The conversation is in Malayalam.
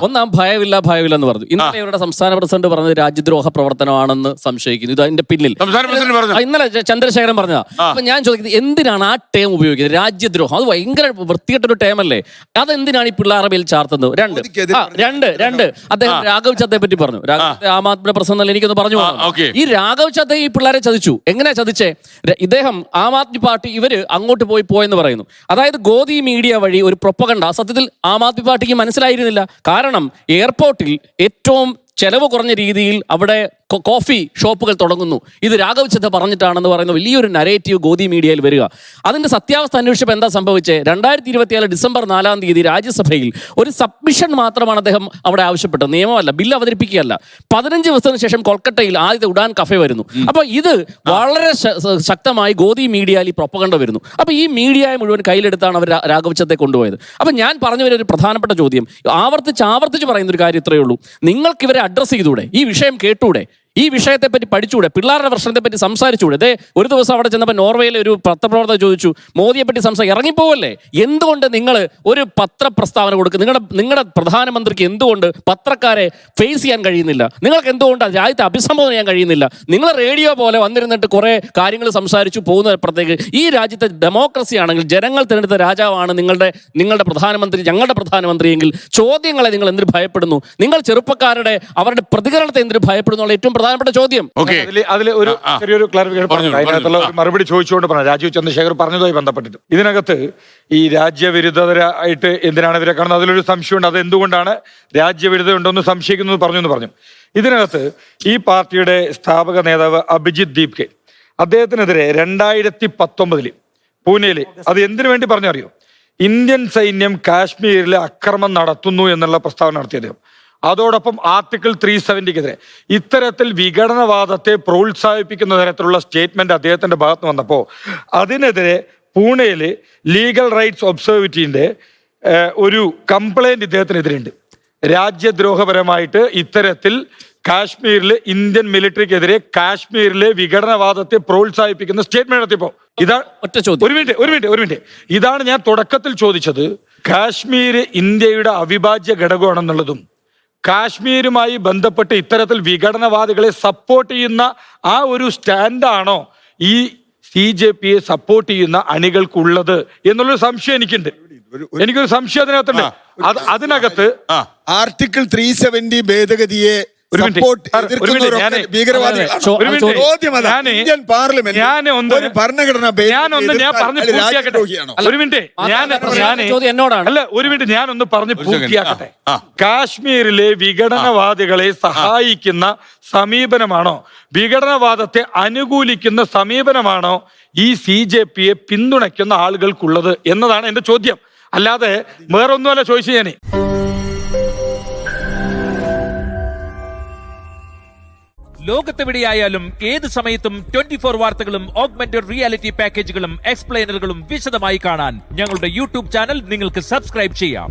ഒന്നാം ഭയമില്ല എന്ന് പറഞ്ഞു. ഇന്നലെ ഇവരുടെ സംസ്ഥാന പ്രസിഡന്റ് പറഞ്ഞത് രാജ്യദ്രോഹ പ്രവർത്തനമാണെന്ന് സംശയിക്കുന്നു. ഇത് അതിന്റെ പിന്നിൽ ഇന്നലെ ചന്ദ്രശേഖരൻ പറഞ്ഞതാ. അപ്പൊ ഞാൻ ചോദിക്കുന്നത്, എന്തിനാണ് ആ ടേം ഉപയോഗിക്കുന്നത്? രാജ്യദ്രോഹം, അത് ഭയങ്കര വൃത്തികെട്ടൊരു ടേം അല്ലേ? അതെന്തിനാണ് ഈ പിള്ളേരുടെ മേൽ ചാർത്തുന്നത്? രണ്ട് അദ്ദേഹം രാഘവ് ചദ്ദയെ പറ്റി പറഞ്ഞു. ആം ആദ്മി പ്രസിഡന്റ് എനിക്കൊന്ന് പറഞ്ഞു. ഈ രാഘവ് ചദ്ദ ഈ പിള്ളേരെ ചതിച്ചു. എങ്ങനെയാ ചതിച്ചേ? ഇദ്ദേഹം ആം ആദ്മി പാർട്ടി ഇവര് അങ്ങോട്ട് പോയെന്ന് പറയുന്നു. അതായത് ഗോദി മീഡിയ വഴി ഒരു പ്രൊപ്പഗണ്ട സത്യത്തിൽ ആം ആദ്മി പാർട്ടിക്ക് മനസ്സിലായിരുന്നില്ല. കാരണം എയർപോർട്ടിൽ ഏറ്റവും ചെലവ് കുറഞ്ഞ രീതിയിൽ അവിടെ കോഫി ഷോപ്പുകൾ തുടങ്ങുന്നു. ഇത് രാഘവ് ചദ്ദ പറഞ്ഞിട്ടാണെന്ന് പറയുന്ന വലിയൊരു നരേറ്റീവ് ഗോദി മീഡിയയിൽ വരിക. അതിന്റെ സത്യാവസ്ഥ അന്വേഷിച്ചപ്പോൾ എന്താ സംഭവിച്ചത്? 2024 ഡിസംബർ 4 തീയതി രാജ്യസഭയിൽ ഒരു സബ്മിഷൻ മാത്രമാണ് അദ്ദേഹം അവിടെ ആവശ്യപ്പെട്ടത്. നിയമമല്ല, ബില്ല് അവതരിപ്പിക്കുകയല്ല. 15 ദിവസത്തിന് ശേഷം കൊൽക്കത്തയിൽ ആദ്യത്തെ ഉഡാൻ കഫേ വരുന്നു. അപ്പൊ ഇത് വളരെ ശക്തമായി ഗോദി മീഡിയയിൽ ഈ പ്രൊപ്പഗണ്ട വരുന്നു. അപ്പൊ ഈ മീഡിയയെ മുഴുവൻ കയ്യിലെടുത്താണ് അവർ രാഘവ് ചദ്ദയെ കൊണ്ടുപോയത്. അപ്പൊ ഞാൻ പറഞ്ഞു വരുന്ന ഒരു പ്രധാനപ്പെട്ട ചോദ്യം, ആവർത്തിച്ച് പറയുന്ന ഒരു കാര്യം ഇത്രയേ ഉള്ളൂ. നിങ്ങൾക്ക് ഇവരെ അഡ്രസ്സ് ചെയ്തൂടെ? ഈ വിഷയം കേട്ടൂടെ? ഈ വിഷയത്തെപ്പറ്റി പഠിച്ചുകൂടെ? പിള്ളേരുടെ പ്രശ്നത്തെപ്പറ്റി സംസാരിച്ചുകൂടെ? ഒരു ദിവസം അവിടെ ചെന്നപ്പോൾ നോർവേയിലെ ഒരു പത്രപ്രവർത്തകർ ചോദിച്ചു, മോദിയെ പറ്റി ഇറങ്ങിപ്പോവല്ലേ? എന്തുകൊണ്ട് നിങ്ങൾ ഒരു പത്രപ്രസ്താവന കൊടുക്കുക? നിങ്ങളുടെ പ്രധാനമന്ത്രിക്ക് എന്തുകൊണ്ട് പത്രക്കാരെ ഫേസ് ചെയ്യാൻ കഴിയുന്നില്ല? നിങ്ങൾക്ക് എന്തുകൊണ്ട് രാജ്യത്തെ അഭിസംബോധന ചെയ്യാൻ കഴിയുന്നില്ല? നിങ്ങൾ റേഡിയോ പോലെ വന്നിരുന്നിട്ട് കുറെ കാര്യങ്ങൾ സംസാരിച്ചു പോകുന്നപ്പോഴത്തേക്ക് ഈ രാജ്യത്തെ ഡെമോക്രസി ആണെങ്കിൽ ജനങ്ങൾ തിരഞ്ഞെടുത്ത രാജാവാണ് നിങ്ങളുടെ പ്രധാനമന്ത്രി, ഞങ്ങളുടെ പ്രധാനമന്ത്രിയെങ്കിൽ ചോദ്യങ്ങളെ നിങ്ങൾ എന്തിനു ഭയപ്പെടുന്നു? നിങ്ങൾ ചെറുപ്പക്കാരുടെ അവരുടെ പ്രതികരണത്തെ എന്തിനു ഭയപ്പെടുന്നു? ഏറ്റവും പ്രധാനപ്പെട്ട ചോദ്യം. അതിൽ ഒരു ചെറിയൊരു ക്ലാരിഫിക്കേഷൻ അതിനകത്തുള്ള ഒരു മറുപടി ചോദിച്ചുകൊണ്ട് പറഞ്ഞു. രാജീവ് ചന്ദ്രശേഖർ പറഞ്ഞതുമായി ബന്ധപ്പെട്ടിട്ട് ഇതിനകത്ത് ഈ രാജ്യവിരുദ്ധരായിട്ട് എന്തിനാണ് ഇവരെ കാണുന്നത്? അതിലൊരു സംശയമുണ്ട്. അത് എന്തുകൊണ്ടാണ് രാജ്യവിരുദ്ധ ഉണ്ടെന്ന് സംശയിക്കുന്നത് പറഞ്ഞു. ഇതിനകത്ത് ഈ പാർട്ടിയുടെ സ്ഥാപക നേതാവ് അഭിജിത് ദീപ്കെ, അദ്ദേഹത്തിനെതിരെ 2019 പൂനെയിൽ അത് എന്തിനു വേണ്ടി പറഞ്ഞറിയോ? ഇന്ത്യൻ സൈന്യം കാശ്മീരിൽ അക്രമം നടത്തുന്നു എന്നുള്ള പ്രസ്താവന നടത്തിയ അദ്ദേഹം. അതോടൊപ്പം ആർട്ടിക്കിൾ 370-ക്കെതിരെ ഇത്തരത്തിൽ വിഘടനവാദത്തെ പ്രോത്സാഹിപ്പിക്കുന്ന തരത്തിലുള്ള സ്റ്റേറ്റ്മെന്റ് അദ്ദേഹത്തിന്റെ ഭാഗത്ത് വന്നപ്പോൾ അതിനെതിരെ പൂനെയിൽ ലീഗൽ റൈറ്റ്സ് ഒബ്സർവേറ്ററിന്റെ ഒരു കംപ്ലൈന്റ് ഇദ്ദേഹത്തിനെതിരെയുണ്ട്. രാജ്യദ്രോഹപരമായിട്ട് ഇത്തരത്തിൽ കാശ്മീരിൽ ഇന്ത്യൻ മിലിറ്ററിക്കെതിരെ കാശ്മീരിലെ വിഘടനവാദത്തെ പ്രോത്സാഹിപ്പിക്കുന്ന സ്റ്റേറ്റ്മെന്റ് നടത്തിയപ്പോ ഒരു മിനിറ്റ് ഇതാണ് ഞാൻ തുടക്കത്തിൽ ചോദിച്ചത്. കാശ്മീർ ഇന്ത്യയുടെ അവിഭാജ്യ ഘടകമാണെന്നുള്ളതും കാശ്മീരുമായി ബന്ധപ്പെട്ട് ഇത്തരത്തിൽ വിഘടനവാദികളെ സപ്പോർട്ട് ചെയ്യുന്ന ആ ഒരു സ്റ്റാൻഡാണോ ഈ CJPയെ സപ്പോർട്ട് ചെയ്യുന്ന അണികൾക്കുള്ളത് എന്നുള്ളൊരു സംശയം എനിക്കൊരു സംശയം അതിനകത്തുണ്ട്. അതിനകത്ത് ആർട്ടിക്കിൾ 370 ഭേദഗതിയെ ഞാനൊന്ന് പറഞ്ഞ് പൂർത്തിയാക്കട്ടെ. കാശ്മീരിലെ വിഘടനവാദികളെ സഹായിക്കുന്ന സമീപനമാണോ, വിഘടനവാദത്തെ അനുകൂലിക്കുന്ന സമീപനമാണോ ഈ CJPയെ പിന്തുണയ്ക്കുന്ന ആളുകൾക്കുള്ളത് എന്നതാണ് എന്റെ ചോദ്യം. അല്ലാതെ വേറൊന്നുമല്ല ചോദിച്ചു ഞാനേ. ലോകത്തെവിടെയായാലും ഏത് സമയത്തും 24 വാർത്തകളും ഓഗ്മെന്റഡ് റിയാലിറ്റി പാക്കേജുകളും എക്സ്പ്ലെയിനറുകളും വിശദമായി കാണാൻ ഞങ്ങളുടെ യൂട്യൂബ് ചാനൽ നിങ്ങൾക്ക് സബ്സ്ക്രൈബ് ചെയ്യാം.